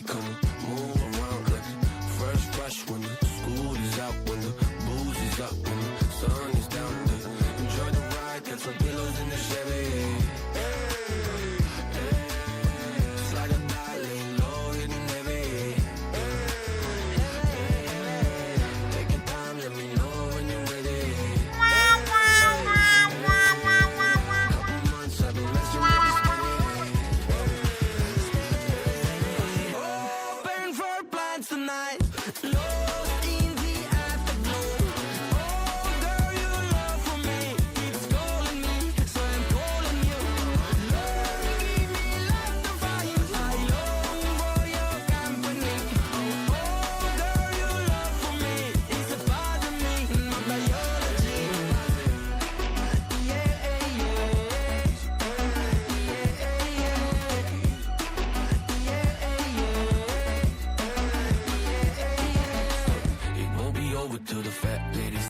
come move around like a fresh brush when the school is out, when the booze is up, when the sun is down. Enjoy the ride, get some pillows in the Chevy. Slide a die, lay low, hitting heavy. Take your time, let me know when you're ready. Couple months I've been messing with this money. Open for plans tonight. Lost in the afterglow. Oh, girl, your love for me keeps calling me, so I'm calling you. Love, give me like the fire. I long for your company. Oh, girl, your love for me is a part of me, my biology. Yeah, yeah, it won't be over till the fat ladies